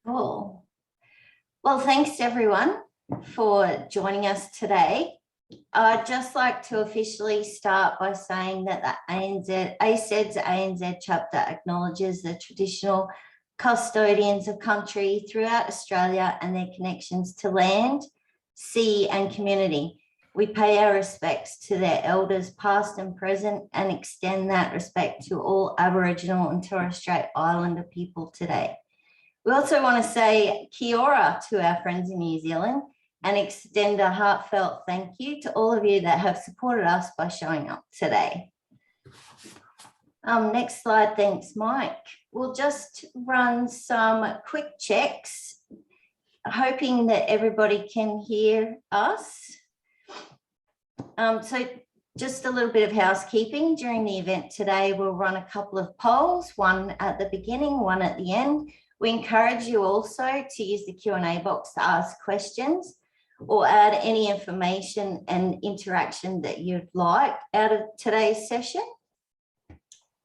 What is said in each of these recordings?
Cool. Well, thanks everyone for joining us today. I'd just like to officially start by saying that the ACEDS ANZ chapter acknowledges the traditional custodians of country throughout Australia and their connections to land, sea and community. We pay our respects to their elders past and present and extend that respect to all Aboriginal and Torres Strait Islander people today. We also want to say kia ora to our friends in New Zealand and extend a heartfelt thank you to all of you that have supported us by showing up today. Next slide, thanks, Mike. We'll just run some quick checks, hoping that everybody can hear us. So just a little bit of housekeeping. During the event today, we'll run a couple of polls, one at the beginning, one at the end. We encourage you also to use the Q&A box to ask questions or add any information and interaction that you'd like out of today's session.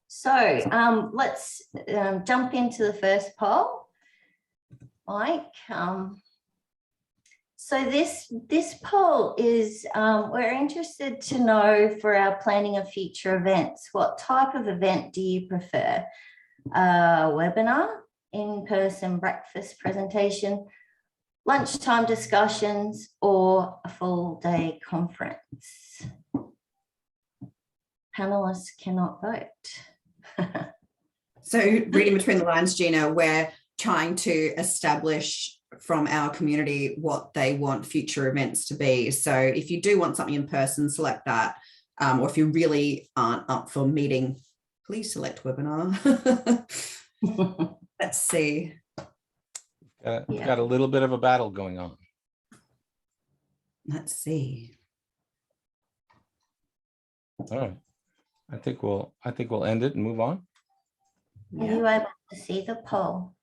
So let's jump into the first poll. Mike, so this poll is, we're interested to know for our planning of future events, what type of event do you prefer? A webinar, in-person breakfast presentation, lunchtime discussions, or a full day conference? Panelists cannot vote. So reading between the lines, Gina, we're trying to establish from our community what they want future events to be. So if you do want something in person, select that. Or if you really aren't up for meeting, please select webinar. Let's see. Got a little bit of a battle going on. Let's see. All right. I think we'll end it and move on. Are you able to see the poll?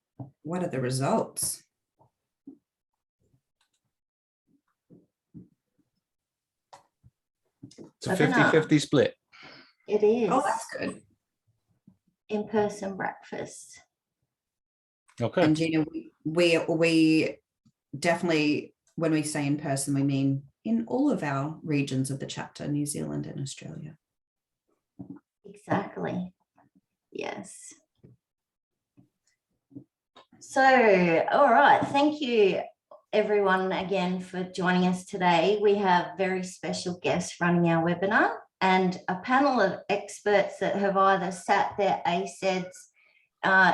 What are the results? It's a 50-50 split. It is. Oh, that's good. In-person breakfast. Okay. And Gina, we definitely, when we say in person, we mean in all of our regions of the chapter, New Zealand and Australia. Exactly. Yes. So, all right. Thank you, everyone, again for joining us today. We have very special guests running our webinar and a panel of experts that have either sat their ACEDS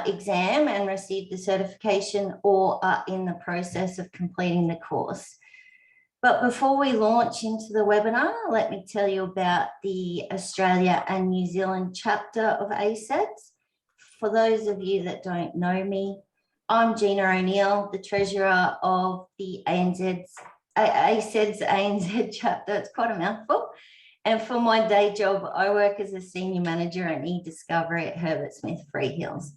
exam and received the certification or are in the process of completing the course. But before we launch into the webinar, let me tell you about the Australia and New Zealand chapter of ACEDS. For those of you that don't know me, I'm Gina O'Neill, the treasurer of the ACEDS ANZ chapter. It's quite a mouthful. And for my day job, I work as a senior manager in eDiscovery at Herbert Smith Freehills.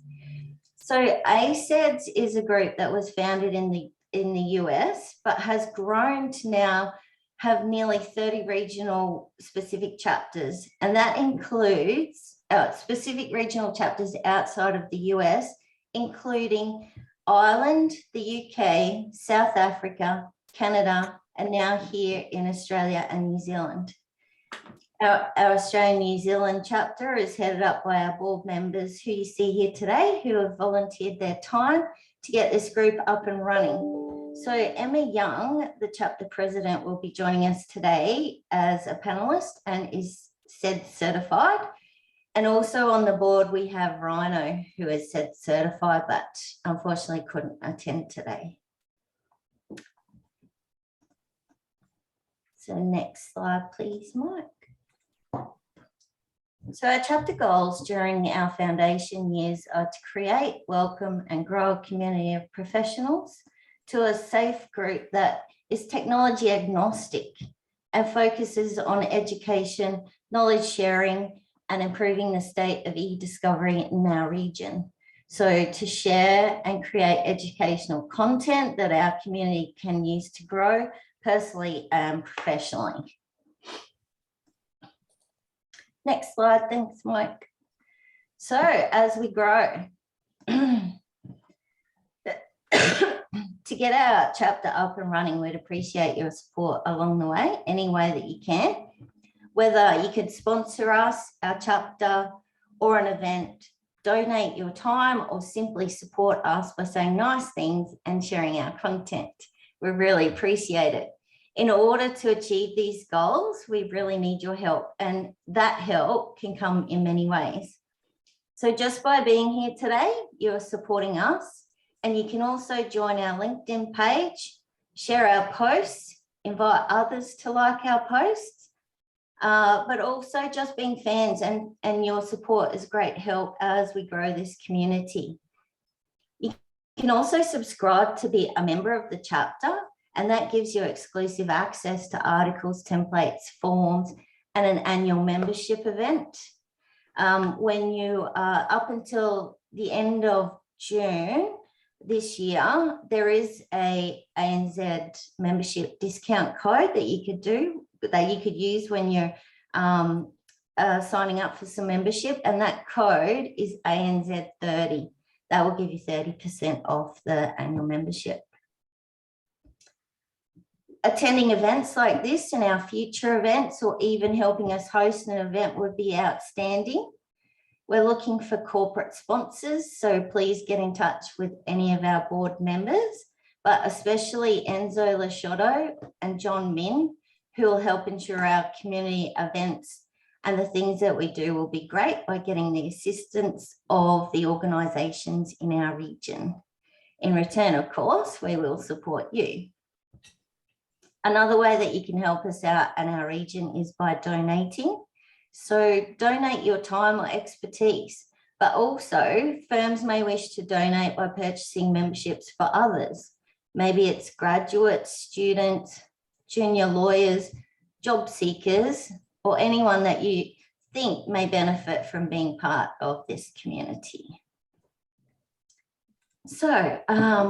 So ACEDS is a group that was founded in the US, but has grown to now have nearly 30 regional specific chapters. And that includes specific regional chapters outside of the US, including Ireland, the UK, South Africa, Canada, and now here in Australia and New Zealand. Our Australian New Zealand chapter is headed up by our board members who you see here today, who have volunteered their time to get this group up and running. So Emma Young, the chapter president, will be joining us today as a panelist and is ACEDS certified. And also on the board, we have Rhino, who is ACEDS certified, but unfortunately couldn't attend today. So next slide, please, Mike. So our chapter goals during our foundation years are to create, welcome and grow a community of professionals to a safe group that is technology agnostic and focuses on education, knowledge sharing and improving the state of e-discovery in our region. So to share and create educational content that our community can use to grow personally and professionally. Next slide, thanks, Mike. So as we grow, To get our chapter up and running, we'd appreciate your support along the way, any way that you can. Whether you could sponsor us, our chapter, or an event, donate your time, or simply support us by saying nice things and sharing our content. We really appreciate it. In order to achieve these goals, we really need your help, and that help can come in many ways. So just by being here today, you're supporting us, and you can also join our LinkedIn page, share our posts, invite others to like our posts, but also just being fans, and your support is great help as we grow this community. You can also subscribe to be a member of the chapter, and that gives you exclusive access to articles, templates, forms, and an annual membership event. When you are up until the end of June this year, there is a ANZ membership discount code that you could use when you're signing up for some membership, and that code is ANZ30. That will give you 30% off the annual membership. Attending events like this and our future events, or even helping us host an event, would be outstanding. We're looking for corporate sponsors, so please get in touch with any of our board members, but especially Enzo Lasciotto and John Min, who will help ensure our community events and the things that we do will be great by getting the assistance of the organisations in our region. In return, of course, we will support you. Another way that you can help us out in our region is by donating. So donate your time or expertise, but also firms may wish to donate by purchasing memberships for others. Maybe it's graduates, students, junior lawyers, job seekers, or anyone that you think may benefit from being part of this community. So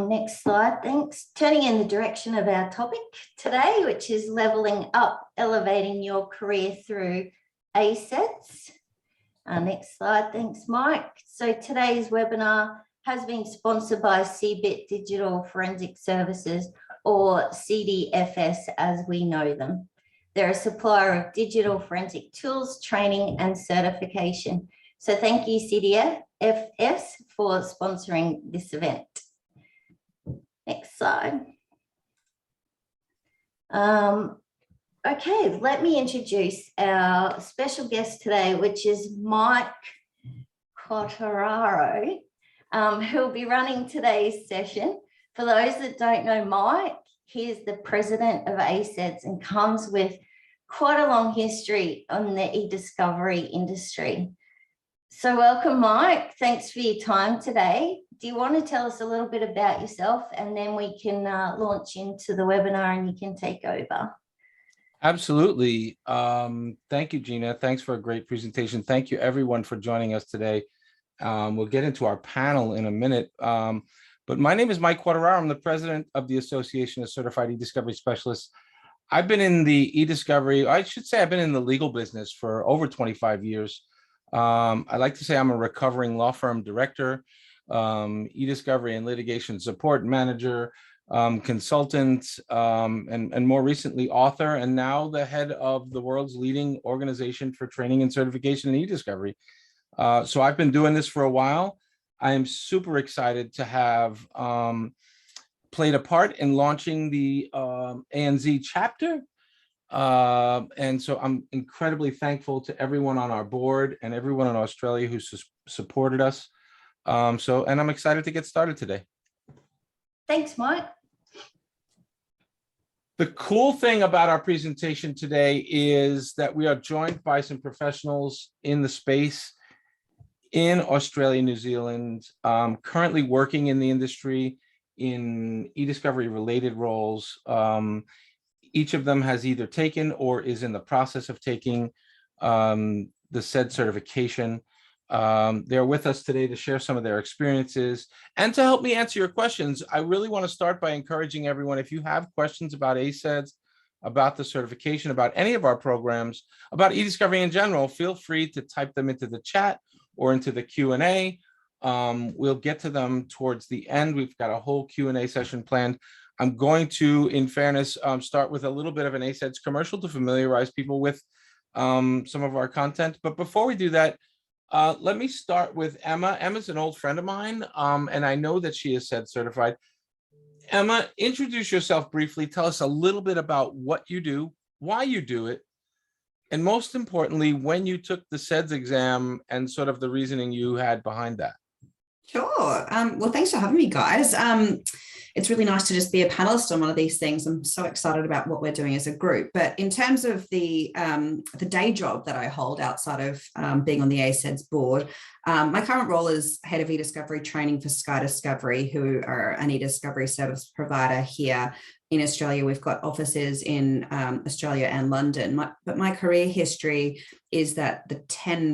next slide, thanks. Turning in the direction of our topic today, which is levelling up, elevating your career through ACEDS. Next slide, thanks, Mike. So today's webinar has been sponsored by CBIT Digital Forensic Services, or CDFS as we know them. They're a supplier of digital forensic tools, training and certification. So thank you, CDFS, for sponsoring this event. Next slide. Okay, let me introduce our special guest today, which is Mike Quartararo, who will be running today's session. For those that don't know Mike, he is the president of ACEDS and comes with quite a long history on the eDiscovery industry. So welcome, Mike. Thanks for your time today. Do you want to tell us a little bit about yourself, and then we can launch into the webinar and you can take over? Absolutely. Thank you, Gina. Thanks for a great presentation. Thank you, everyone, for joining us today. We'll get into our panel in a minute. But my name is Mike Quartararo. I'm the president of the Association of Certified eDiscovery Specialists. I've been in the eDiscovery, I should say I've been in the legal business for over 25 years. I like to say I'm a recovering law firm director, eDiscovery and litigation support manager, consultant, and more recently author, and now the head of the world's leading organization for training and certification in eDiscovery. So I've been doing this for a while. I am super excited to have played a part in launching the ANZ chapter. And so I'm incredibly thankful to everyone on our board and everyone in Australia who supported us. And I'm excited to get started today. Thanks, Mike. The cool thing about our presentation today is that we are joined by some professionals in the space in Australia, New Zealand, currently working in the industry in eDiscovery related roles. Each of them has either taken or is in the process of taking the said certification. They're with us today to share some of their experiences and to help me answer your questions. I really want to start by encouraging everyone, if you have questions about ACEDS, about the certification, about any of our programs, about eDiscovery in general, feel free to type them into the chat or into the Q&A, We'll get to them towards the end. We've got a whole Q&A session planned. I'm going to, in fairness, start with a little bit of an ACEDS commercial to familiarize people with some of our content. But before we do that, let me start with Emma. Emma's an old friend of mine, and I know that she is ACEDS certified. Emma, introduce yourself briefly. Tell us a little bit about what you do, why you do it, and most importantly, when you took the ACEDS exam and sort of the reasoning you had behind that. Sure. Well, thanks for having me, guys. It's really nice to just be a panelist on one of these things. I'm so excited about what we're doing as a group. But in terms of the day job that I hold outside of being on the ACEDS board, my current role is head of eDiscovery training for Sky Discovery, who are an eDiscovery service provider here in Australia. We've got offices in Australia and London. But my career history is that the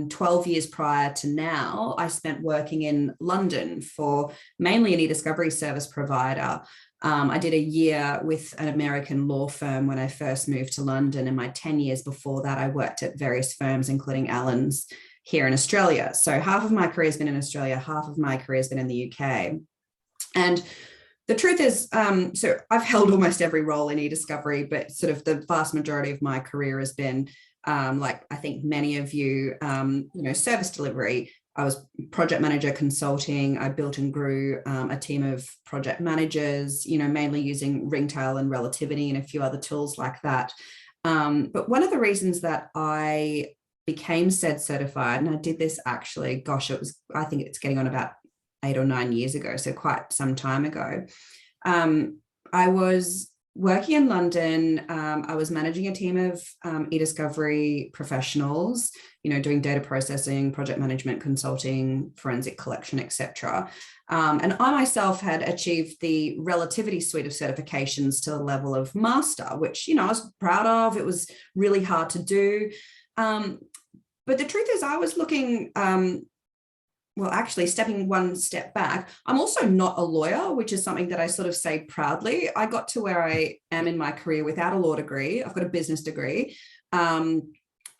12 years prior to now, I spent working in London for mainly an eDiscovery service provider. I did a year with an American law firm when I first moved to London, and my 10 years before that, I worked at various firms, including Allen's here in Australia. So half of my career has been in Australia, half of my career has been in the UK. And the truth is, so I've held almost every role in eDiscovery, but sort of the vast majority of my career has been, like I think many of you, service delivery. I was project manager consulting. I built and grew a team of project managers, mainly using Ringtail and Relativity and a few other tools like that. But one of the reasons that I became ACEDS certified, and I did this actually, I think it's getting on about 8 or 9 years ago, so quite some time ago. I was working in London. I was managing a team of eDiscovery professionals, doing data processing, project management, consulting, forensic collection, etc. And I myself had achieved the Relativity suite of certifications to the level of master, which, I was proud of. It was really hard to do. But the truth is, I was looking, actually stepping one step back, I'm also not a lawyer, which is something that I sort of say proudly. I got to where I am in my career without a law degree. I've got a business degree. And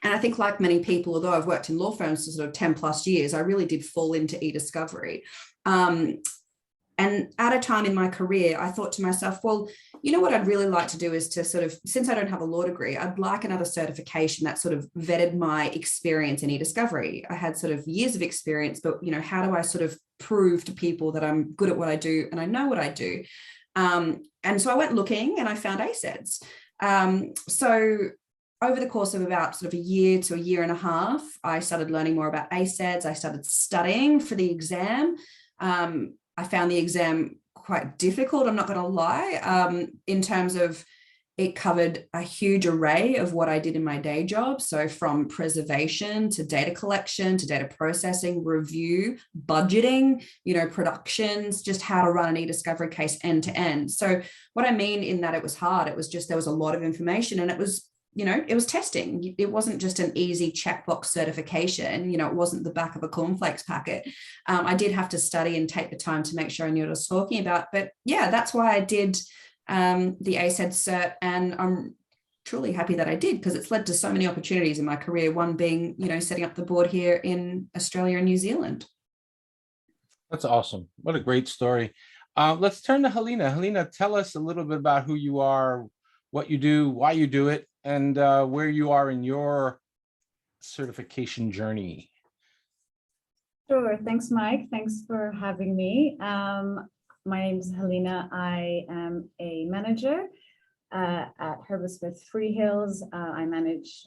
I think like many people, although I've worked in law firms for sort of 10 plus years, I really did fall into eDiscovery. And at a time in my career, I thought to myself, well, what I'd really like to do is to sort of, since I don't have a law degree, I'd like another certification that sort of vetted my experience in eDiscovery. I had sort of years of experience, but, how do I sort of prove to people that I'm good at what I do and I know what I do? And so I went looking and I found ACEDS. So over the course of about sort of a year to a year and a half, I started learning more about ACEDS. I started studying for the exam. I found the exam quite difficult, I'm not going to lie, in terms of it covered a huge array of what I did in my day job. So from preservation to data collection to data processing, review, budgeting, productions, just how to run an eDiscovery case end to end. So what I mean in that it was hard, it was just there was a lot of information, and it was it was testing. It wasn't just an easy checkbox certification. It wasn't the back of a cornflakes packet. I did have to study and take the time to make sure I knew what I was talking about. But yeah, that's why I did the ACEDS cert, and I'm truly happy that I did, because it's led to so many opportunities in my career, one being, setting up the board here in Australia and New Zealand. That's awesome. What a great story. Let's turn to Helina. Helina, tell us a little bit about who you are, what you do, why you do it, and where you are in your certification journey. Sure. Thanks, Mike. Thanks for having me. My name is Helina. I am a manager at Herbert Smith Freehills. I manage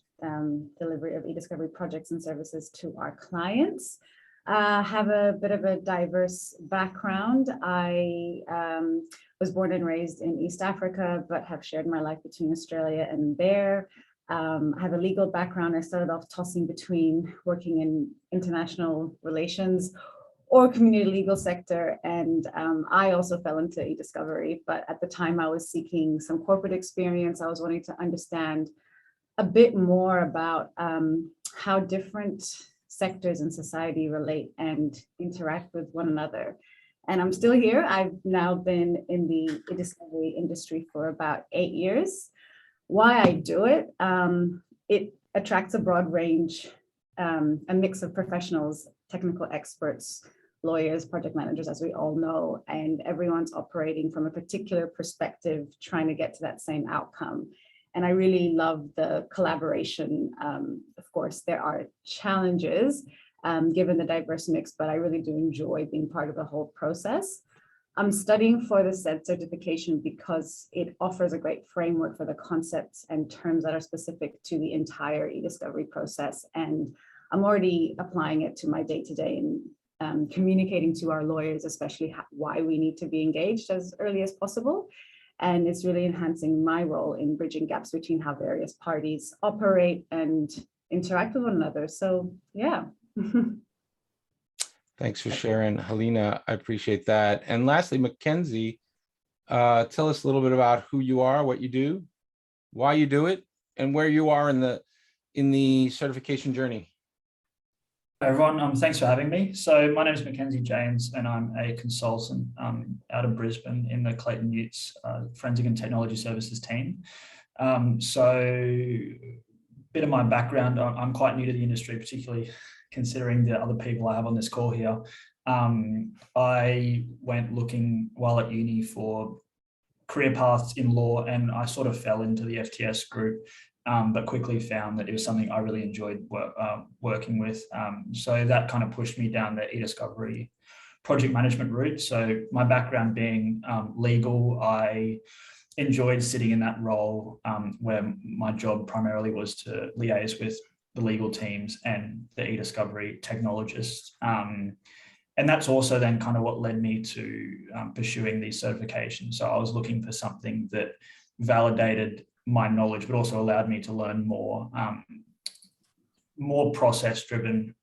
delivery of eDiscovery projects and services to our clients. Have a bit of a diverse background. I was born and raised in East Africa, but have shared my life between Australia and there. I have a legal background. I started off tossing between working in international relations or community legal sector, and I also fell into eDiscovery. But at the time, I was seeking some corporate experience. I was wanting to understand a bit more about how different sectors in society relate and interact with one another. And I'm still here. I've now been in the eDiscovery industry for about 8 years. Why I do it, it attracts a broad range, a mix of professionals, technical experts, lawyers, project managers, as we all know, and everyone's operating from a particular perspective, trying to get to that same outcome. And I really love the collaboration. Of course, there are challenges given the diverse mix, but I really do enjoy being part of the whole process. I'm studying for the ACEDS certification because it offers a great framework for the concepts and terms that are specific to the entire eDiscovery process. And I'm already applying it to my day-to-day and communicating to our lawyers, especially why we need to be engaged as early as possible. And it's really enhancing my role in bridging gaps between how various parties operate and interact with one another. So yeah. Thanks for sharing, Helina. I appreciate that. And lastly, Mackenzie, tell us a little bit about who you are, what you do, why you do it, and where you are in the certification journey. Hi everyone, thanks for having me. So my name is Mackenzie James, and I'm a consultant out of Brisbane in the Clayton Utes Forensic and Technology Services team. So a bit of my background, I'm quite new to the industry, particularly considering the other people I have on this call here. I went looking while at uni for career paths in law, and I sort of fell into the FTS group, but quickly found that it was something I really enjoyed working with. So that kind of pushed me down the eDiscovery project management route. So my background being legal, I enjoyed sitting in that role where my job primarily was to liaise with the legal teams and the eDiscovery technologists. And that's also then kind of what led me to pursuing these certifications. So I was looking for something that validated my knowledge, but also allowed me to learn more, more process-driven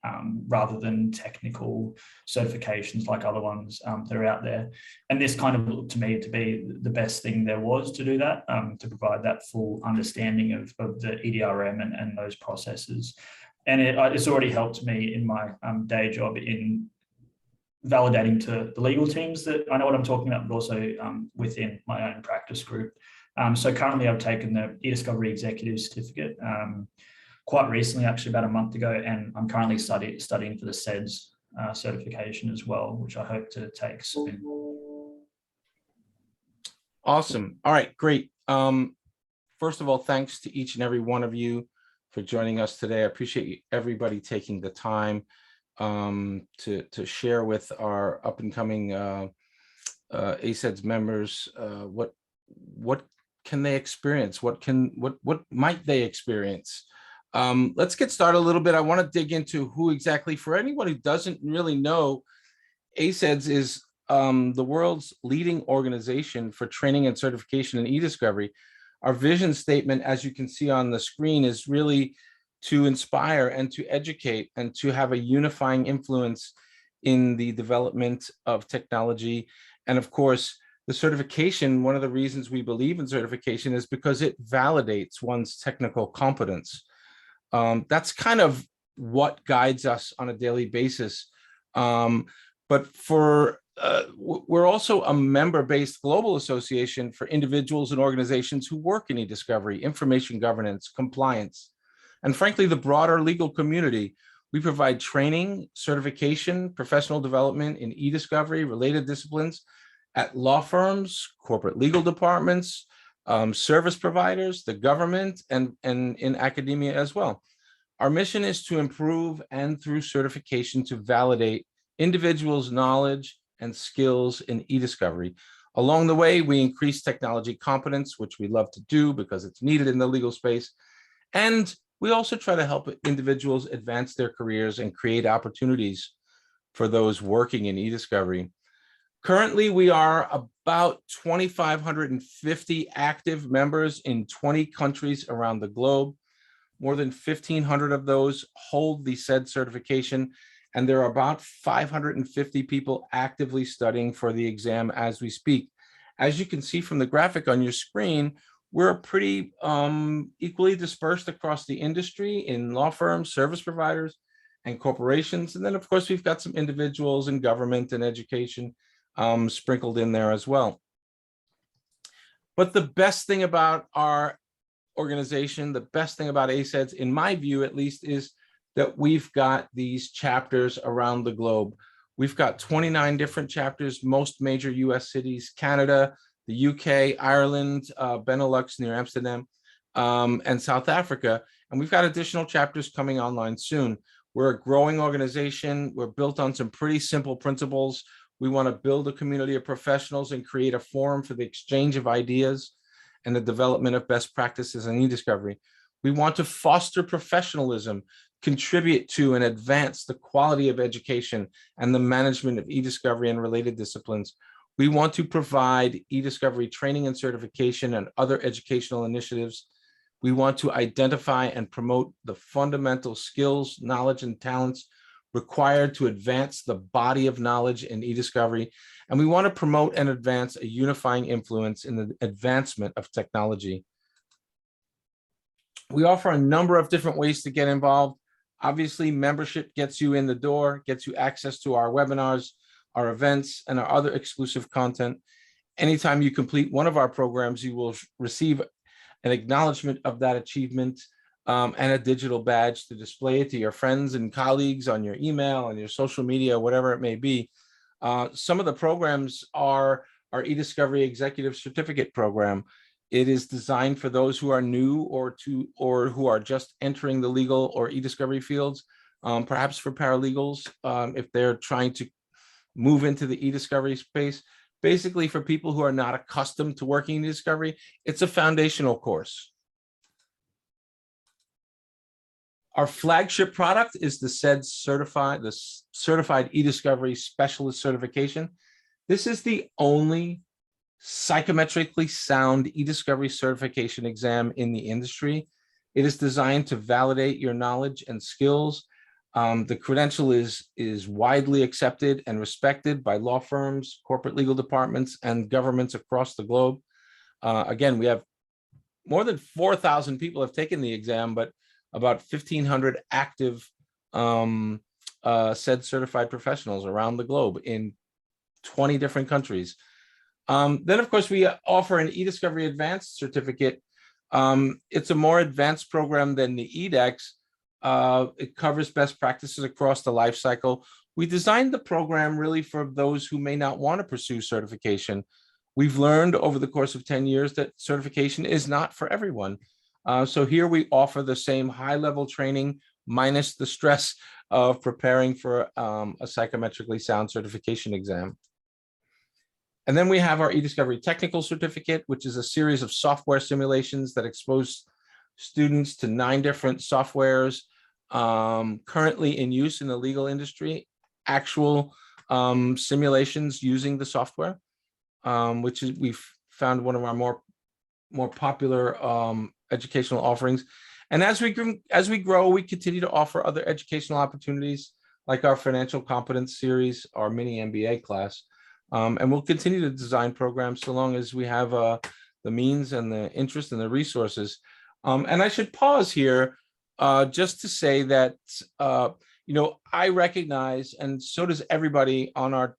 rather than technical certifications like other ones that are out there. And this kind of looked to me to be the best thing there was to do that, to provide that full understanding of the EDRM and those processes. And it's already helped me in my day job in validating to the legal teams that I know what I'm talking about, but also within my own practice group. So currently I've taken the eDiscovery Executive Certificate quite recently, actually about a month ago, and I'm currently studying for the ACEDS certification as well, which I hope to take soon. Awesome. All right, great. First of all, thanks to each and every one of you for joining us today. I appreciate everybody taking the time to share with our up and coming ACEDS members what can they experience? What might they experience? Let's get started a little bit. I want to dig into who exactly, for anyone who doesn't really know, ACEDS is the world's leading organization for training and certification in eDiscovery. Our vision statement, as you can see on the screen, is really to inspire and to educate and to have a unifying influence in the development of technology. And of course, the certification, one of the reasons we believe in certification is because it validates one's technical competence. That's kind of what guides us on a daily basis. But we're also a member-based global association for individuals and organizations who work in eDiscovery, information governance, compliance, and frankly, the broader legal community. We provide training, certification, professional development in eDiscovery, related disciplines at law firms, corporate legal departments, service providers, the government, and in academia as well. Our mission is to improve and through certification to validate individuals' knowledge and skills in eDiscovery. Along the way, we increase technology competence, which we love to do because it's needed in the legal space. And we also try to help individuals advance their careers and create opportunities for those working in eDiscovery. Currently, we are about 2,550 active members in 20 countries around the globe. More than 1,500 of those hold the ACEDS certification, and there are about 550 people actively studying for the exam as we speak. As you can see from the graphic on your screen, we're pretty equally dispersed across the industry in law firms, service providers, and corporations. And then, of course, we've got some individuals in government and education sprinkled in there as well. But the best thing about our organization, the best thing about ACEDS, in my view at least, is that we've got these chapters around the globe. We've got 29 different chapters, most major US cities, Canada, the UK, Ireland, Benelux near Amsterdam, and South Africa. And we've got additional chapters coming online soon. We're a growing organization. We're built on some pretty simple principles. We want to build a community of professionals and create a forum for the exchange of ideas and the development of best practices in eDiscovery. We want to foster professionalism, contribute to and advance the quality of education and the management of eDiscovery and related disciplines. We want to provide eDiscovery training and certification and other educational initiatives. We want to identify and promote the fundamental skills, knowledge, and talents required to advance the body of knowledge in eDiscovery. And we want to promote and advance a unifying influence in the advancement of technology. We offer a number of different ways to get involved. Obviously, membership gets you in the door, gets you access to our webinars, our events, and our other exclusive content. Anytime you complete one of our programs, you will receive an acknowledgement of that achievement and a digital badge to display it to your friends and colleagues on your email, on your social media, whatever it may be. Some of the programs are our eDiscovery Executive Certificate Program. It is designed for those who are new or who are just entering the legal or eDiscovery fields, perhaps for paralegals, if they're trying to move into the eDiscovery space. Basically, for people who are not accustomed to working in eDiscovery, it's a foundational course. Our flagship product is the ACEDS Certified eDiscovery Specialist Certification. This is the only psychometrically sound eDiscovery certification exam in the industry. It is designed to validate your knowledge and skills. The credential is widely accepted and respected by law firms, corporate legal departments, and governments across the globe. Again, we have more than 4,000 people have taken the exam, but about 1,500 active ACEDS certified professionals around the globe in 20 different countries. Then, of course, we offer an eDiscovery Advanced certificate. It's a more advanced program than the eDEX. It covers best practices across the life cycle. We designed the program really for those who may not want to pursue certification. We've learned over the course of 10 years that certification is not for everyone. So here we offer the same high-level training minus the stress of preparing for a psychometrically sound certification exam. And then we have our eDiscovery Technical Certificate, which is a series of software simulations that expose students to 9 different softwares currently in use in the legal industry, actual simulations using the software, which is we've found one of our more popular educational offerings. And as we grow, we continue to offer other educational opportunities like our financial competence series, our mini MBA class. And we'll continue to design programs so long as we have the means and the interest and the resources. And I should pause here just to say that, I recognize, and so does everybody on our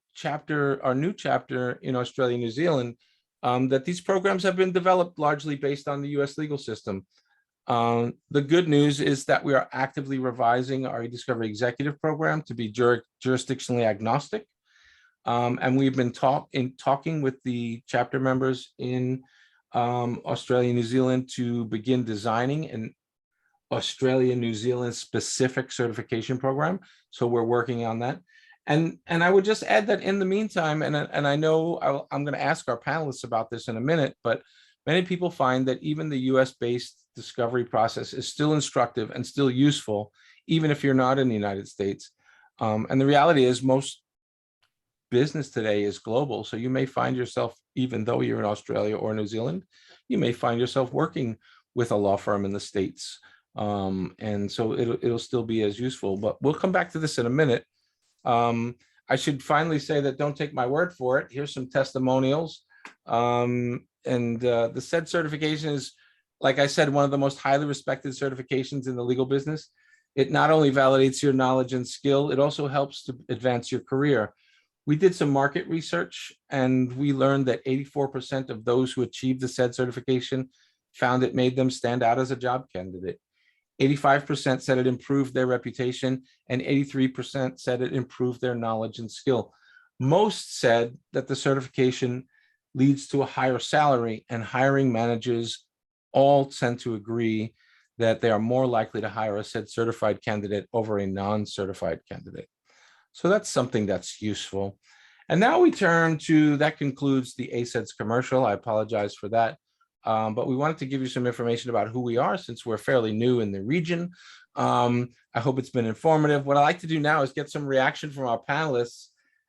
new chapter in Australia, New Zealand, that these programs have been developed largely based on the US legal system. The good news is that we are actively revising our eDiscovery Executive Program to be jurisdictionally agnostic. And we've been talking with the chapter members in Australia, New Zealand to begin designing an Australia, New Zealand specific certification program. So we're working on that. And I would just add that in the meantime, and I know I'm going to ask our panelists about this in a minute, but many people find that even the US-based discovery process is still instructive and still useful, even if you're not in the United States. And the reality is most business today is global. So you may find yourself, even though you're in Australia or New Zealand, you may find yourself working with a law firm in the States. And so it'll still be as useful, but we'll come back to this in a minute. I should finally say that don't take my word for it. Here's some testimonials. The ACEDS certification is, like I said, one of the most highly respected certifications in the legal business. It not only validates your knowledge and skill, it also helps to advance your career. We did some market research and we learned that 84% of those who achieved the ACEDS certification found it made them stand out as a job candidate. 85% said it improved their reputation, and 83% said it improved their knowledge and skill. Most said that the certification leads to a higher salary, and hiring managers all tend to agree that they are more likely to hire a SED certified candidate over a non-certified candidate. So that's something that's useful. And now we turn to, that concludes the ACEDS commercial. I apologize for that. But we wanted to give you some information about who we are since we're fairly new in the region. I hope it's been informative. What I like to do now is get some reaction from our panelists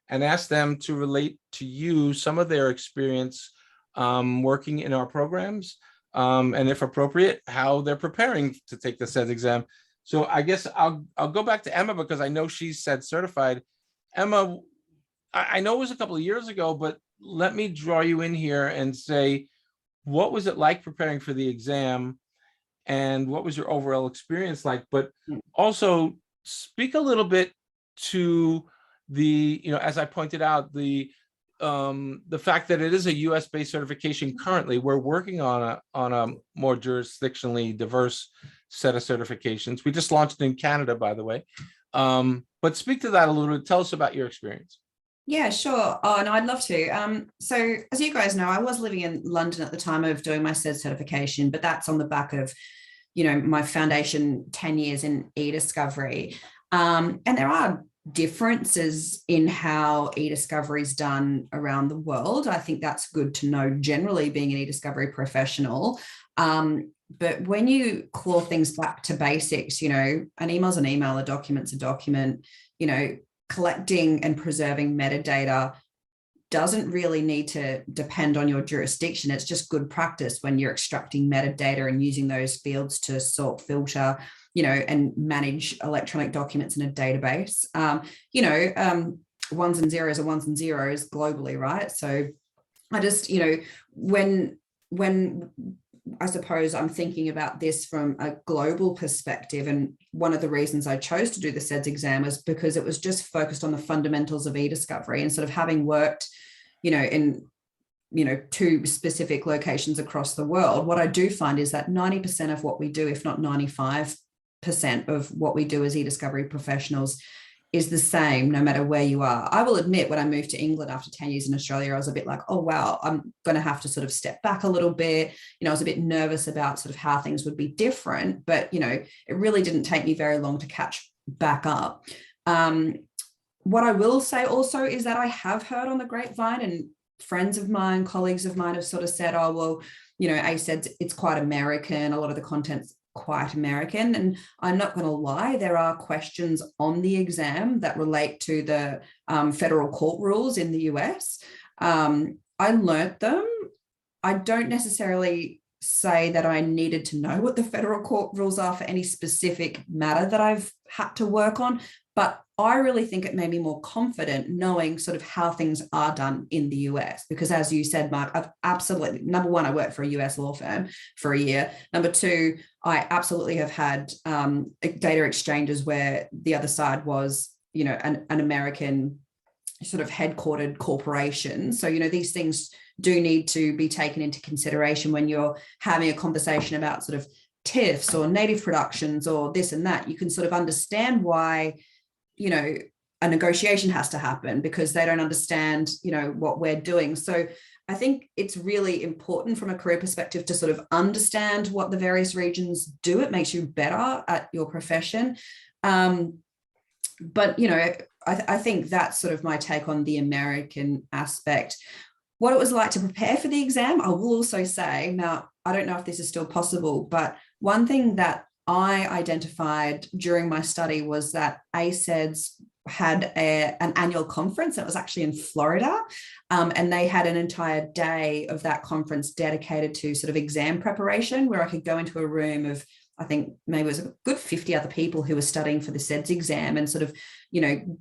and ask them to relate to you some of their experience working in our programs, and if appropriate, how they're preparing to take the SED exam. So I guess I'll go back to Emma because I know she's SED certified. Emma, I know it was a couple of years ago, but let me draw you in here and say, what was it like preparing for the exam, and what was your overall experience like? But also speak a little bit to the, as I pointed out, the fact that it is a US-based certification currently. We're working on a more jurisdictionally diverse set of certifications. We just launched in Canada, by the way. But speak to that a little bit. Tell us about your experience. Yeah, sure. Oh, no, I'd love to. So as you guys know, I was living in London at the time of doing my SED certification, but that's on the back of, my foundation 10 years in eDiscovery. And there are differences in how eDiscovery is done around the world. I think that's good to know generally, being an eDiscovery professional. But when you claw things back to basics, an email's an email, a document's a document, collecting and preserving metadata doesn't really need to depend on your jurisdiction. It's just good practice when you're extracting metadata and using those fields to sort, filter, and manage electronic documents in a database. Ones and zeros are ones and zeros globally, right? So I just, when I suppose I'm thinking about this from a global perspective, and one of the reasons I chose to do the SEDS exam was because it was just focused on the fundamentals of eDiscovery, and sort of having worked, in 2 specific locations across the world. What I do find is that 90% of what we do, if not 95% of what we do as eDiscovery professionals, is the same no matter where you are. I will admit, when I moved to England after 10 years in Australia, I was a bit like, oh, wow, I'm going to have to sort of step back a little bit. I was a bit nervous about sort of how things would be different, but, it really didn't take me very long to catch back up. What I will say also is that I have heard on the grapevine, and friends of mine, colleagues of mine have sort of said, oh, well, ACEDS, it's quite American. A lot of the content's quite American. And I'm not going to lie, there are questions on the exam that relate to the federal court rules in the US. I learnt them. I don't necessarily say that I needed to know what the federal court rules are for any specific matter that I've had to work on, but I really think it made me more confident knowing sort of how things are done in the US, because as you said, Mark, I've absolutely, number one, I worked for a US law firm for a year. Number two, I absolutely have had data exchanges where the other side was, an American sort of headquartered corporation. So, these things do need to be taken into consideration when you're having a conversation about sort of TIFFs or native productions or this and that. You can sort of understand why, a negotiation has to happen, because they don't understand, what we're doing. So I think it's really important from a career perspective to sort of understand what the various regions do. It makes you better at your profession. But, I think that's sort of my take on the American aspect. What it was like to prepare for the exam, I will also say, now, I don't know if this is still possible, but one thing that I identified during my study was that ACEDS had an annual conference that was actually in Florida, and they had an entire day of that conference dedicated to sort of exam preparation, where I could go into a room of, I think maybe it was a good 50 other people who were studying for the SEDS exam, and sort of,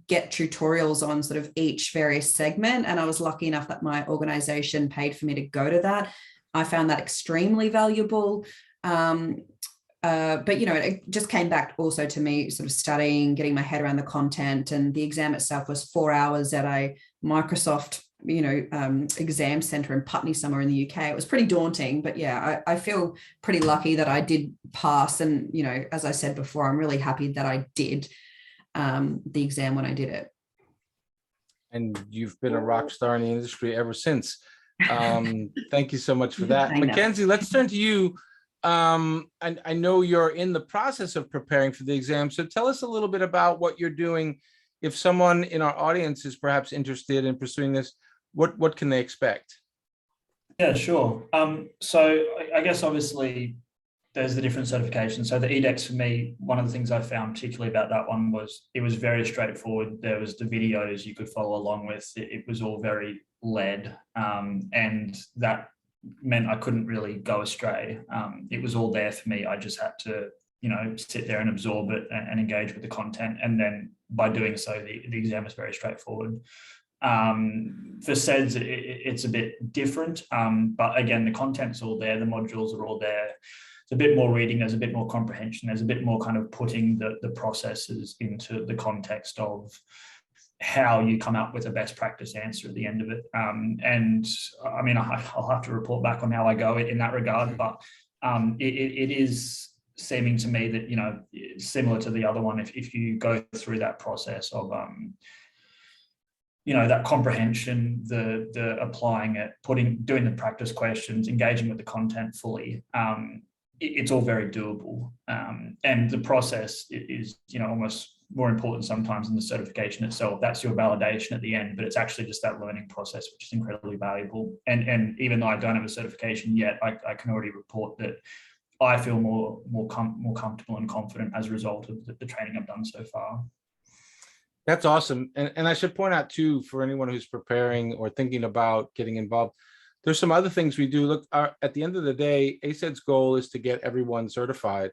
get tutorials on sort of each various segment. And I was lucky enough that my organization paid for me to go to that. I found that extremely valuable. But, it just came back also to me sort of studying, getting my head around the content, and the exam itself was 4 hours at a Microsoft exam center in Putney somewhere in the UK. It was pretty daunting, but yeah, I feel pretty lucky that I did pass. And, as I said before, I'm really happy that I did the exam when I did it. And you've been a rock star in the industry ever since. Thank you so much for that. Mackenzie, let's turn to you. I know you're in the process of preparing for the exam. So tell us a little bit about what you're doing. If someone in our audience is perhaps interested in pursuing this, what can they expect? Yeah, sure. So I guess obviously there's the different certifications. So the eDex for me, one of the things I found particularly about that one was it was very straightforward. There was the videos you could follow along with. It was all very led, and that meant I couldn't really go astray. It was all there for me. I just had to, sit there and absorb it and engage with the content. And then by doing so, the exam was very straightforward. For ACEDS, it's a bit different, but again, the content's all there. The modules are all there. There's a bit more reading, there's a bit more comprehension, there's a bit more kind of putting the processes into the context of how you come up with a best practice answer at the end of it. And I mean, I'll have to report back on how I go in that regard, but it is seeming to me that, similar to the other one, if you go through that process of, that comprehension, the applying it, doing the practice questions, engaging with the content fully, it's all very doable. And the process is, almost more important sometimes than the certification itself. That's your validation at the end, but it's actually just that learning process, which is incredibly valuable. And even though I don't have a certification yet, I can already report that I feel more comfortable and confident as a result of the training I've done so far. That's awesome. And I should point out too, for anyone who's preparing or thinking about getting involved, there's some other things we do. Look, at the end of the day, ACED's goal is to get everyone certified.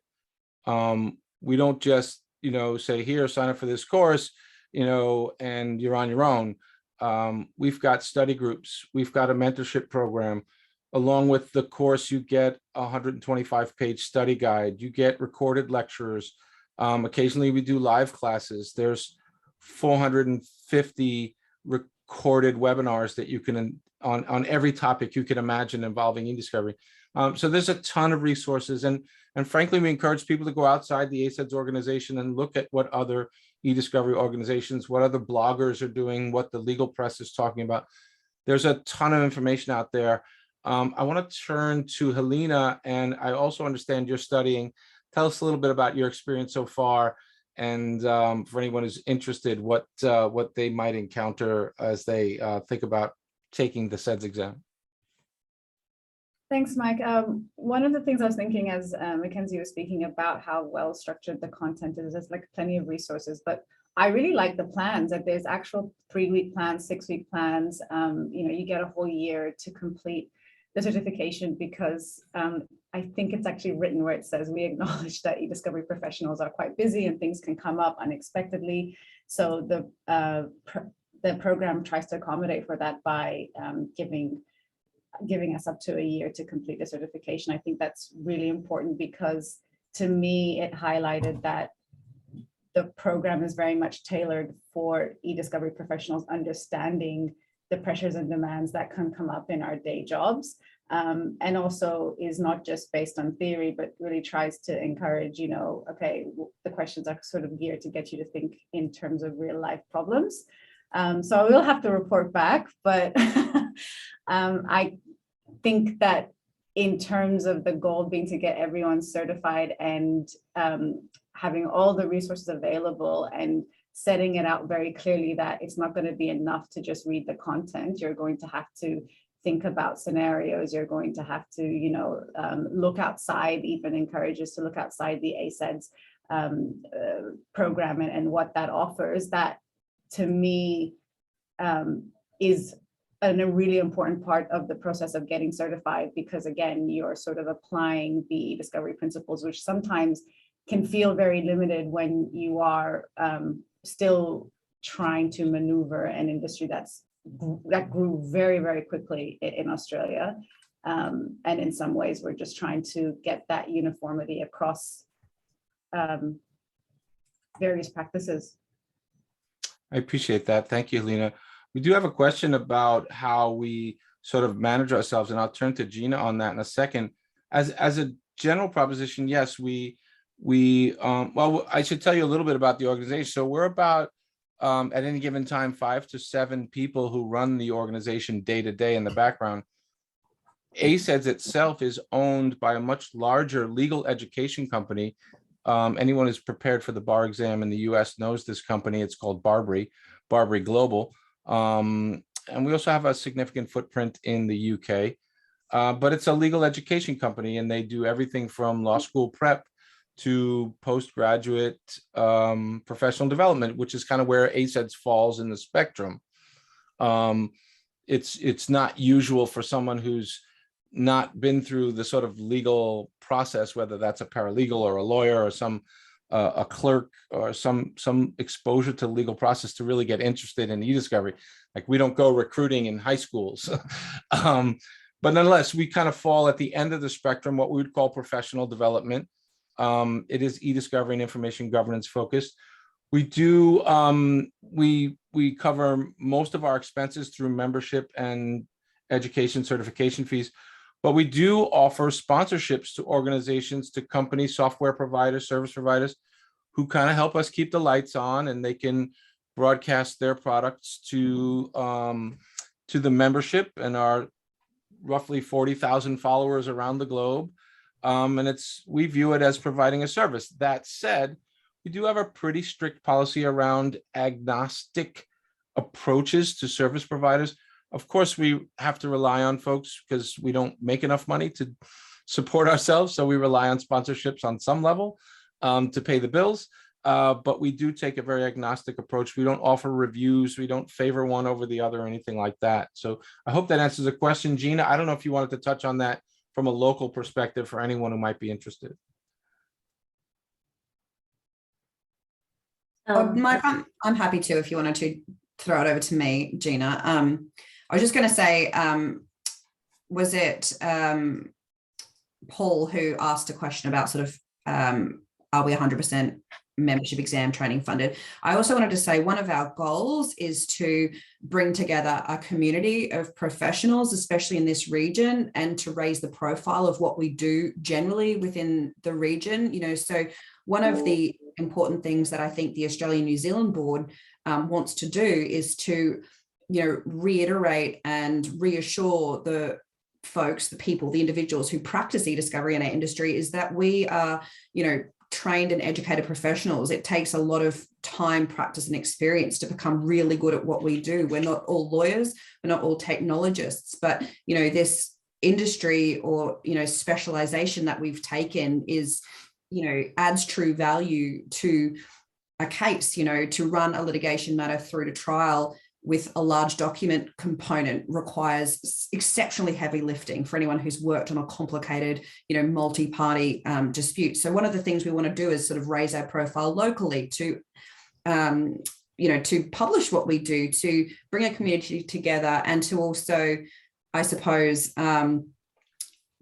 We don't just, say, here, sign up for this course, and you're on your own. We've got study groups. We've got a mentorship program. Along with the course, you get a 125-page study guide. You get recorded lectures. Occasionally, we do live classes. There's 450 recorded webinars that you can on every topic you can imagine involving eDiscovery. So there's a ton of resources, and frankly, we encourage people to go outside the ACEDS organization and look at what other eDiscovery organizations, what other bloggers are doing, what the legal press is talking about. There's a ton of information out there. I want to turn to Helina, and I also understand you're studying. Tell us a little bit about your experience so far, and for anyone who's interested, what they might encounter as they think about taking the ACEDS exam. Thanks, Mike. One of the things I was thinking as Mackenzie was speaking about how well structured the content is, there's like plenty of resources, but I really like the plans, that there's actual 3-week plans, 6-week plans. You get a whole year to complete the certification, because I think it's actually written where it says we acknowledge that eDiscovery professionals are quite busy and things can come up unexpectedly. So the program tries to accommodate for that by giving us up to a year to complete the certification. I think that's really important, because to me, it highlighted that the program is very much tailored for eDiscovery professionals understanding the pressures and demands that can come up in our day jobs, and also is not just based on theory, but really tries to encourage, okay, the questions are sort of geared to get you to think in terms of real life problems. So I will have to report back, but I think that in terms of the goal being to get everyone certified and having all the resources available and setting it out very clearly that it's not going to be enough to just read the content. You're going to have to think about scenarios. You're going to have to, look outside, even encourages to look outside the ACEDS program and what that offers. That to me is a really important part of the process of getting certified, because again, you're sort of applying the eDiscovery principles, which sometimes can feel very limited when you are still trying to maneuver an industry that grew very, very quickly in Australia. And in some ways, we're just trying to get that uniformity across various practices. I appreciate that. Thank you, Helina. We do have a question about how we sort of manage ourselves, and I'll turn to Gina on that in a second. As a general proposition, yes, well, I should tell you a little bit about the organization. So we're about, at any given time, 5 to 7 people who run the organization day to day in the background. ACEDS itself is owned by a much larger legal education company. Anyone who's prepared for the bar exam in the US knows this company. It's called Barbary Global. And we also have a significant footprint in the UK. But it's a legal education company, and they do everything from law school prep to postgraduate professional development, which is kind of where ACEDS falls in the spectrum. It's not usual for someone who's not been through the sort of legal process, whether that's a paralegal or a lawyer or a clerk or some exposure to the legal process, to really get interested in eDiscovery. Like, we don't go recruiting in high schools. But nonetheless, we kind of fall at the end of the spectrum, what we would call professional development. It is eDiscovery and information governance focused. We do, we cover most of our expenses through membership and education certification fees, but we do offer sponsorships to organizations, to companies, software providers, service providers, who kind of help us keep the lights on, and they can broadcast their products to the membership and our roughly 40,000 followers around the globe. And we view it as providing a service. That said, we do have a pretty strict policy around agnostic approaches to service providers. Of course, we have to rely on folks because we don't make enough money to support ourselves. So we rely on sponsorships on some level to pay the bills. But we do take a very agnostic approach. We don't offer reviews. We don't favor one over the other or anything like that. So I hope that answers the question. Gina, I don't know if you wanted to touch on that from a local perspective for anyone who might be interested. Mike, I'm happy to, if you wanted to throw it over to me, Gina. I was just going to say, was it Paul who asked a question about sort of, are we 100% membership exam training funded? I also wanted to say one of our goals is to bring together a community of professionals, especially in this region, and to raise the profile of what we do generally within the region. So one of the important things that I think the Australian New Zealand board wants to do is to, reiterate and reassure the folks, the people, the individuals who practice eDiscovery in our industry, is that we are, trained and educated professionals. It takes a lot of time, practice, and experience to become really good at what we do. We're not all lawyers, we're not all technologists, but this industry or specialization that we've taken is adds true value to a case. To run a litigation matter through to trial with a large document component requires exceptionally heavy lifting for anyone who's worked on a complicated, multi-party dispute. So one of the things we want to do is sort of raise our profile locally to, to publish what we do, to bring a community together, and to also, I suppose,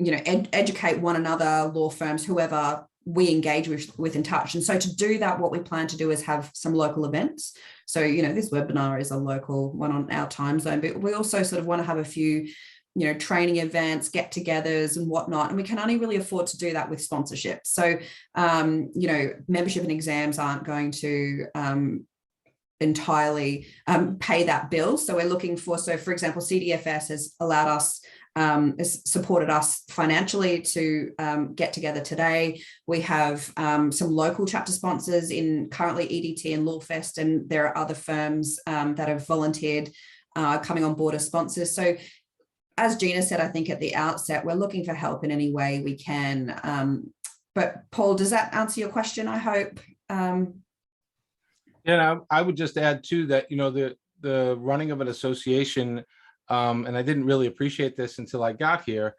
educate one another, law firms, whoever we engage with in touch. And so to do that, what we plan to do is have some local events. So, this webinar is a local one on our time zone, but we also sort of want to have a few, training events, get-togethers and whatnot. And we can only really afford to do that with sponsorship. So, membership and exams aren't going to entirely pay that bill. So we're looking for, for example, CDFS has allowed us, has supported us financially to get together today. We have some local chapter sponsors in currently EDT and Lawfest, and there are other firms that have volunteered coming on board as sponsors. So as Gina said, I think at the outset, we're looking for help in any way we can. But Paul, does that answer your question? I hope. Yeah, I would just add too that, the running of an association, and I didn't really appreciate this until I got here,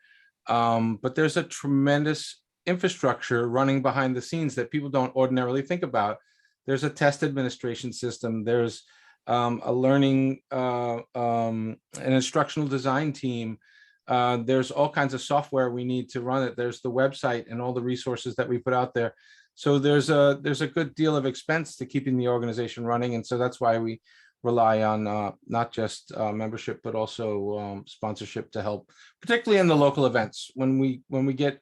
but there's a tremendous infrastructure running behind the scenes that people don't ordinarily think about. There's a test administration system. There's a learning, an instructional design team. There's all kinds of software we need to run it. There's the website and all the resources that we put out there. So there's a good deal of expense to keeping the organization running. And so that's why we rely on not just membership, but also sponsorship to help, particularly in the local events. When we get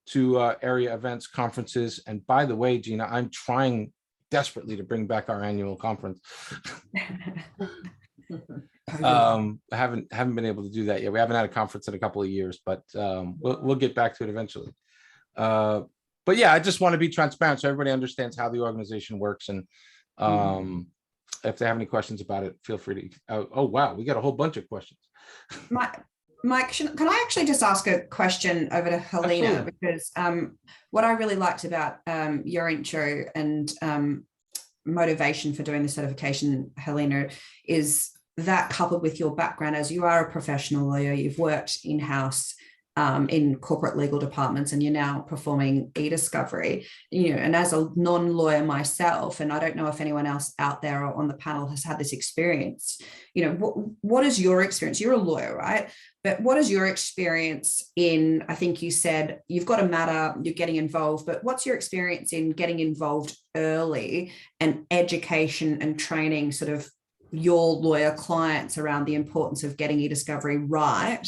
to area events, conferences, and by the way, Gina, I'm trying desperately to bring back our annual conference. I haven't been able to do that yet. We haven't had a conference in a couple of years, but we'll get back to it eventually. But yeah, I just want to be transparent so everybody understands how the organization works. And if they have any questions about it, feel free to. Oh wow, we got a whole bunch of questions. Mike, can I actually just ask a question over to Helina? Absolutely. Because what I really liked about your intro and motivation for doing the certification, Helina, is that coupled with your background as you are a professional lawyer, you've worked in-house in corporate legal departments, and you're now performing eDiscovery, and as a non-lawyer myself, and I don't know if anyone else out there on the panel has had this experience, what is your experience? You're a lawyer, right? But what is your experience in, I think you said you've got a matter, you're getting involved, but what's your experience in getting involved early and education and training sort of your lawyer clients around the importance of getting eDiscovery right?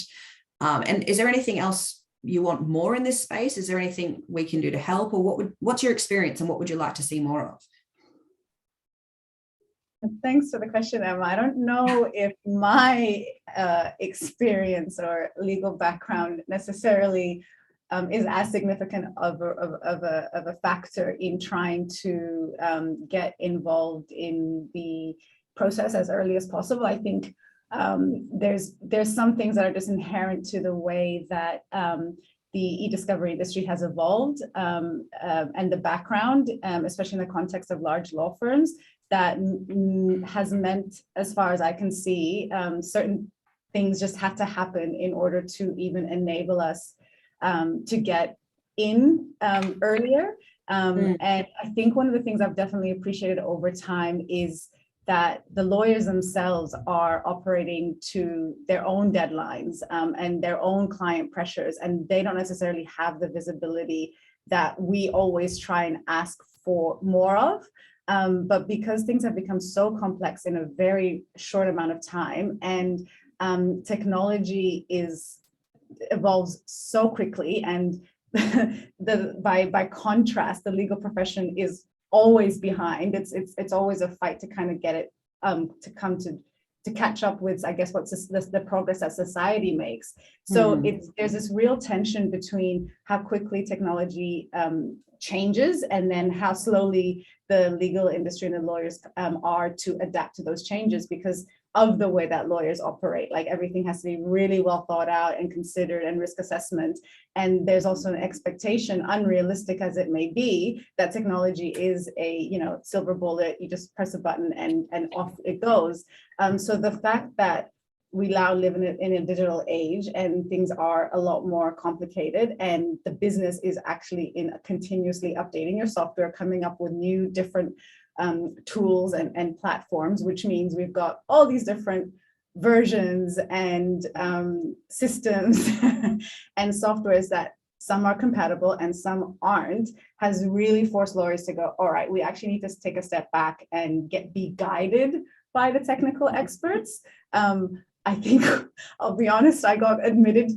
And is there anything else you want more in this space? Is there anything we can do to help, or what's your experience and what would you like to see more of? Thanks for the question, Emma. I don't know if my experience or legal background necessarily is as significant of a factor in trying to get involved in the process as early as possible. I think there's some things that are just inherent to the way that the eDiscovery industry has evolved and the background, especially in the context of large law firms, that has meant, as far as I can see, certain things just had to happen in order to even enable us to get in earlier. And I think one of the things I've definitely appreciated over time is that the lawyers themselves are operating to their own deadlines and their own client pressures, and they don't necessarily have the visibility that we always try and ask for more of. But because things have become so complex in a very short amount of time, and technology evolves so quickly, and by contrast, the legal profession is always behind. It's always a fight to kind of get it to catch up with, I guess, what's the progress that society makes. So there's this real tension between how quickly technology changes and then how slowly the legal industry and the lawyers are to adapt to those changes, because of the way that lawyers operate. Like, everything has to be really well thought out and considered, and risk assessment. And there's also an expectation, unrealistic as it may be, that technology is a silver bullet. You just press a button and off it goes. So the fact that we now live in a digital age, and things are a lot more complicated, and the business is actually in continuously updating your software, coming up with new different tools and platforms, which means we've got all these different versions and systems and softwares that some are compatible and some aren't, has really forced lawyers to go, all right, we actually need to take a step back and be guided by the technical experts. I think, I'll be honest, I got admitted,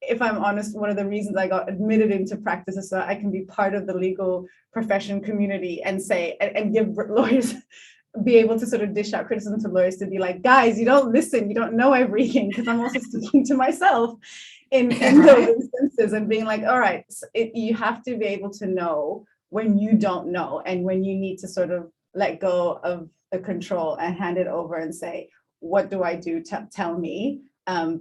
if I'm honest, one of the reasons I got admitted into practice is so I can be part of the legal profession community and say, and give lawyers, be able to sort of dish out criticism to lawyers, to be like, guys, you don't listen, you don't know everything, because I'm also speaking to myself in those instances, and being like, all right, you have to be able to know when you don't know, and when you need to sort of let go of the control and hand it over and say, what do I do? Tell me.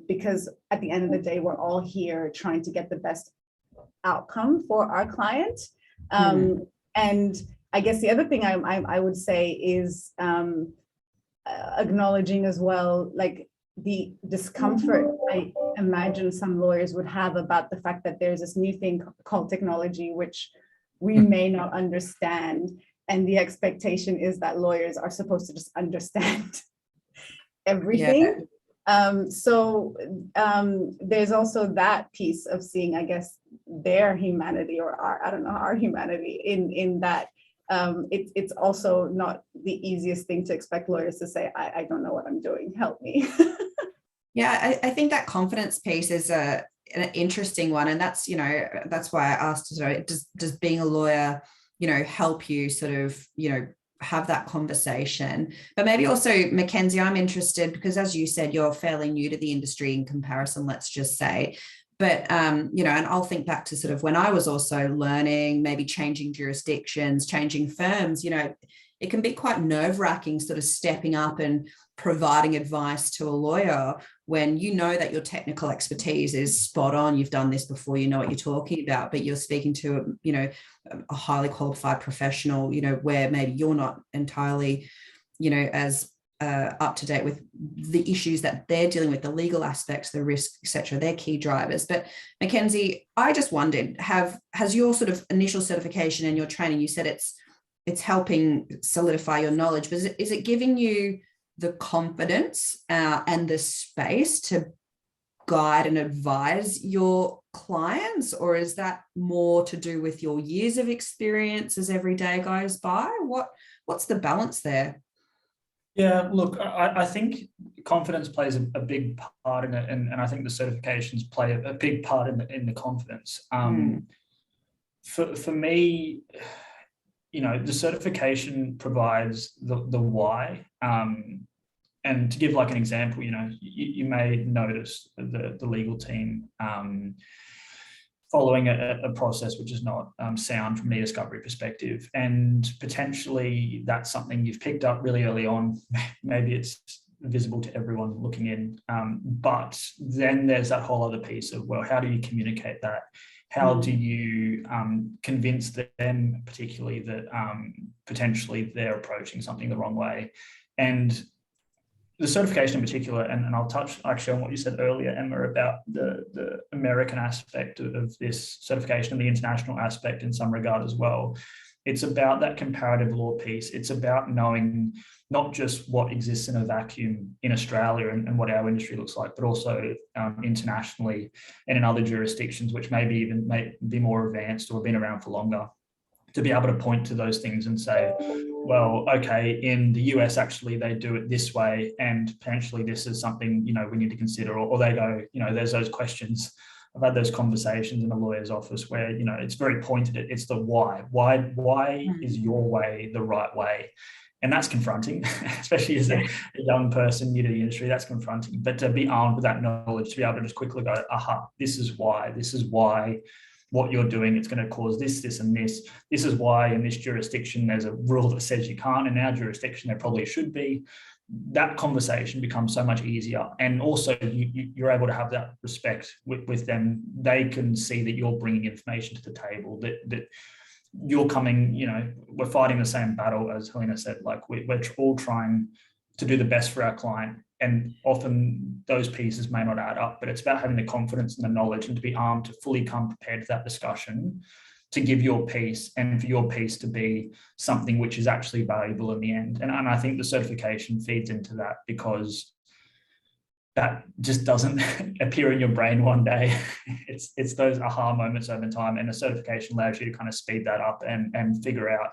Because at the end of the day, we're all here trying to get the best outcome for our client. And I guess the other thing I would say is acknowledging as well, like, the discomfort I imagine some lawyers would have about the fact that there's this new thing called technology, which we may not understand. And the expectation is that lawyers are supposed to just understand everything. So there's also that piece of seeing, I guess, their humanity, or our humanity in that it's also not the easiest thing to expect lawyers to say, I don't know what I'm doing, help me. Yeah, I think that confidence piece is an interesting one. And that's, that's why I asked, does being a lawyer, help you sort of, have that conversation? But maybe also, Mackenzie, I'm interested because, as you said, you're fairly new to the industry in comparison, let's just say. But, and I'll think back to sort of when I was also learning, maybe changing jurisdictions, changing firms, it can be quite nerve-wracking sort of stepping up and providing advice to a lawyer when you know that your technical expertise is spot on. You've done this before, you know what you're talking about, but you're speaking to, a highly qualified professional, where maybe you're not entirely, as up to date with the issues that they're dealing with, the legal aspects, the risk, etc. They're key drivers. But Mackenzie, I just wondered, has your sort of initial certification and your training, you said it's helping solidify your knowledge, but is it giving you the confidence and the space to guide and advise your clients, or is that more to do with your years of experience as every day goes by? What's the balance there? Yeah, look, I think confidence plays a big part in it, and I think the certifications play a big part in the confidence. For me, the certification provides the why. And to give like an example, you may notice the legal team following a process which is not sound from an eDiscovery perspective, and potentially that's something you've picked up really early on. Maybe it's visible to everyone looking in, but then there's that whole other piece of, well, how do you communicate that? How do you convince them, particularly that potentially they're approaching something the wrong way? And the certification in particular, and I'll touch actually on what you said earlier, Emma, about the American aspect of this certification and the international aspect in some regard as well. It's about that comparative law piece. It's about knowing not just what exists in a vacuum in Australia and what our industry looks like, but also internationally and in other jurisdictions, which maybe even may be more advanced or been around for longer, to be able to point to those things and say, well, okay, in the US, actually, they do it this way, and potentially this is something, we need to consider, or they go, there's those questions. I've had those conversations in a lawyer's office where, it's very pointed at, it's the why. Why is your way the right way? And that's confronting, especially as a young person new to the industry, that's confronting. But to be armed with that knowledge, to be able to just quickly go, aha, this is why what you're doing, it's going to cause this, this, and this. This is why in this jurisdiction, there's a rule that says you can't. In our jurisdiction, there probably should be. That conversation becomes so much easier. And also you're able to have that respect with them. They can see that you're bringing information to the table, that you're coming, we're fighting the same battle, as Helina said, like we're all trying to do the best for our client. And often those pieces may not add up, but it's about having the confidence and the knowledge and to be armed to fully come prepared to that discussion, to give your piece and for your piece to be something which is actually valuable in the end. And I think the certification feeds into that, because that just doesn't appear in your brain one day. It's those aha moments over time, and the certification allows you to kind of speed that up and figure out,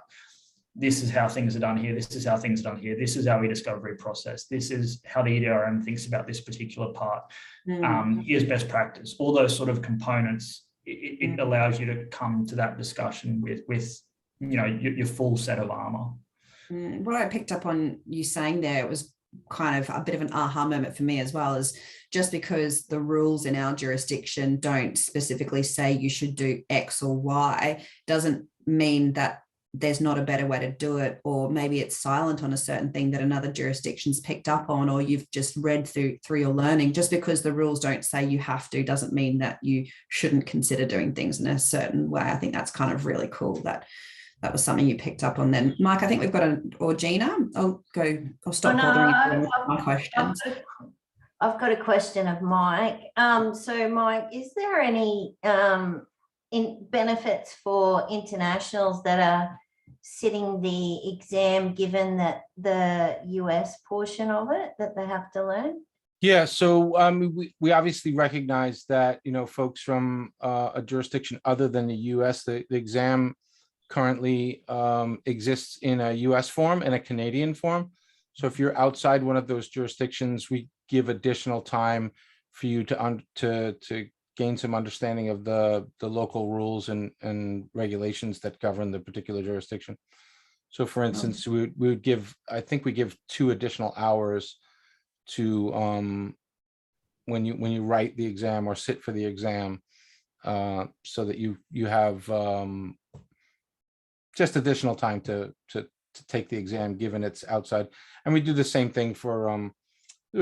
this is how things are done here. This is how things are done here. This is our eDiscovery process. This is how the EDRM thinks about this particular part. Here's best practice. All those sort of components, it allows you to come to that discussion with your full set of armor. What I picked up on you saying there, it was kind of a bit of an aha moment for me as well, is just because the rules in our jurisdiction don't specifically say you should do X or Y, doesn't mean that there's not a better way to do it, or maybe it's silent on a certain thing that another jurisdiction's picked up on, or you've just read through your learning. Just because the rules don't say you have to doesn't mean that you shouldn't consider doing things in a certain way. I think that's kind of really cool that was something you picked up on then. Mike, I think we've got or Gina, I'll stop bothering you with my questions. I've got a question of Mike. So Mike, is there any benefits for internationals that are sitting the exam, given that the US portion of it that they have to learn? Yeah, so we obviously recognize that, folks from a jurisdiction other than the US, the exam currently exists in a US form and a Canadian form. So if you're outside one of those jurisdictions, we give additional time for you to gain some understanding of the local rules and regulations that govern the particular jurisdiction. So for instance, we would give, I think we give 2 additional hours to when you write the exam or sit for the exam, so that you have just additional time to take the exam, given it's outside. And we do the same thing for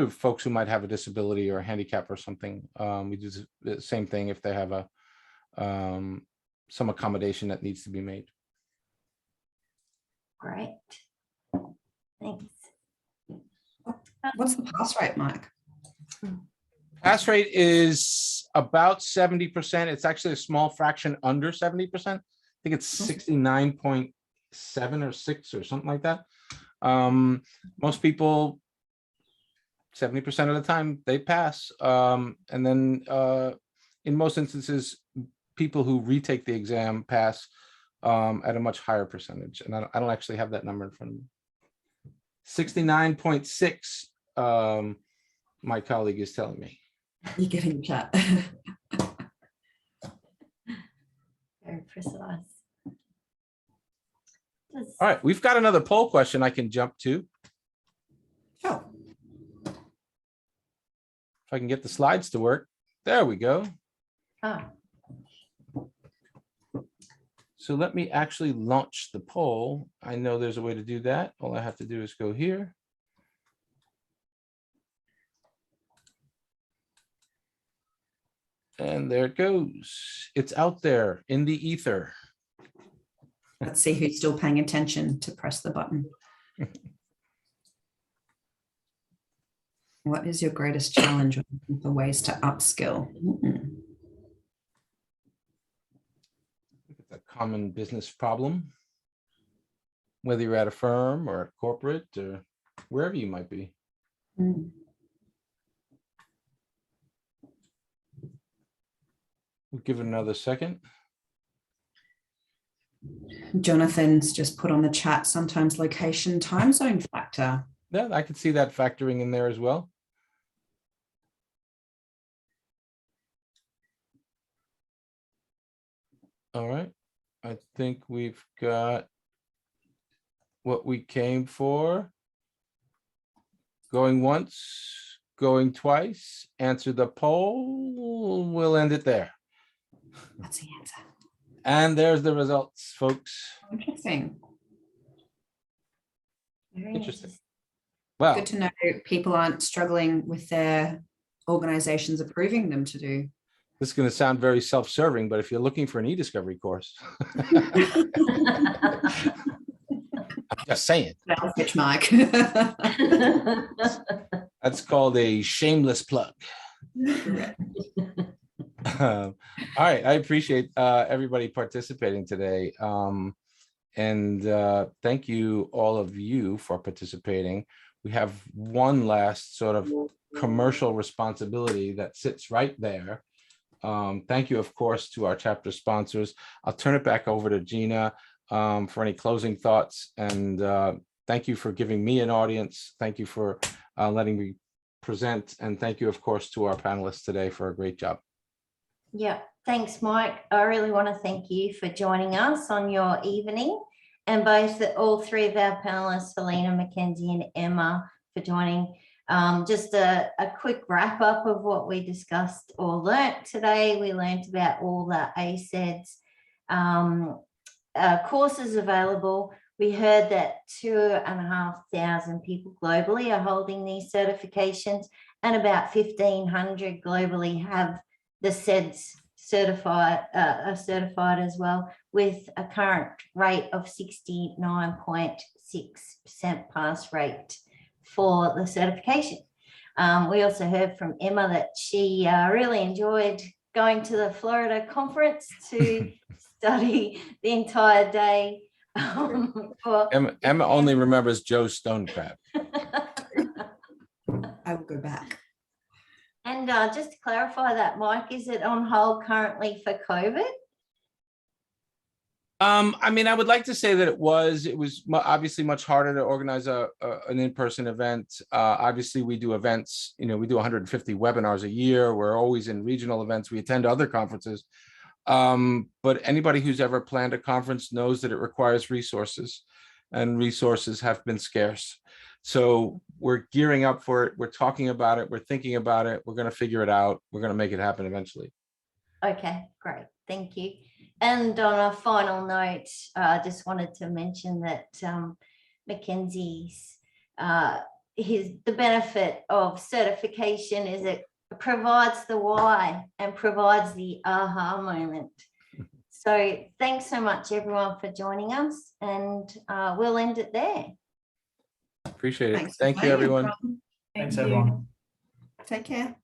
folks who might have a disability or a handicap or something. We do the same thing if they have a some accommodation that needs to be made. Great. Thanks. What's the pass rate, Mike? Pass rate is about 70%. It's actually a small fraction under 70%. I think it's 69.7 or 6 or something like that. Most people, 70% of the time, they pass. And then in most instances, people who retake the exam pass at a much higher percentage. And I don't actually have that number in front of me. 69.6, my colleague is telling me. You're getting chat. Very precise. All right, we've got another poll question I can jump to. Sure. If I can get the slides to work. There we go. Oh, So let me actually launch the poll. I know there's a way to do that. All I have to do is go here. And there it goes. It's out there in the ether. Let's see who's still paying attention to press the button. What is your greatest challenge for ways to upskill? It's a common business problem, whether you're at a firm or a corporate or wherever you might be. We'll give it another second. Jonathan's just put on the chat, sometimes location time zone factor. Yeah, I could see that factoring in there as well. All right, I think we've got what we came for. Going once, going twice, answer the poll, we'll end it there. That's the answer. And there's the results, folks. Interesting. very Interesting. interesting. Well, Good to know people aren't struggling with their organizations approving them to do. this is going to sound very self-serving, but if you're looking for an eDiscovery course, I'm just saying. Sales pitch, Mike. That's called a shameless plug. All right, I appreciate everybody participating today. And thank you, all of you, for participating. We have one last sort of commercial responsibility that sits right there. Thank you, of course, to our chapter sponsors. I'll turn it back over to Gina for any closing thoughts. And thank you for giving me an audience. Thank you for letting me present. And thank you, of course, to our panelists today for a great job. Yeah, thanks, Mike. I really want to thank you for joining us on your evening, and all 3 of our panelists, Helina, Mackenzie, and Emma, for joining. Just a quick wrap up of what we discussed or learnt today. We learnt about all the ACEDS courses available. We heard that 2,500 people globally are holding these certifications, and about 1,500 globally have the ACEDS are certified as well, with a current rate of 69.6% pass rate for the certification. We also heard from Emma that she really enjoyed going to the Florida conference to study the entire day. Emma only remembers Joe Stonecrab. I will go back. And just to clarify that, Mike, is it on hold currently for COVID? I mean, I would like to say that it was obviously much harder to organize an in-person event. Obviously, we do events, we do 150 webinars a year. We're always in regional events. We attend other conferences. But anybody who's ever planned a conference knows that it requires resources, and resources have been scarce. So we're gearing up for it. We're talking about it. We're thinking about it. We're going to figure it out. We're going to make it happen eventually. Okay, great. Thank you. And on a final note, I just wanted to mention that Mackenzie's, the benefit of certification is it provides the why and provides the aha moment. So thanks so much, everyone, for joining us, and we'll end it there. Appreciate it. Thanks for Thank you, playing. everyone. Thanks, Thank you. everyone. Take care.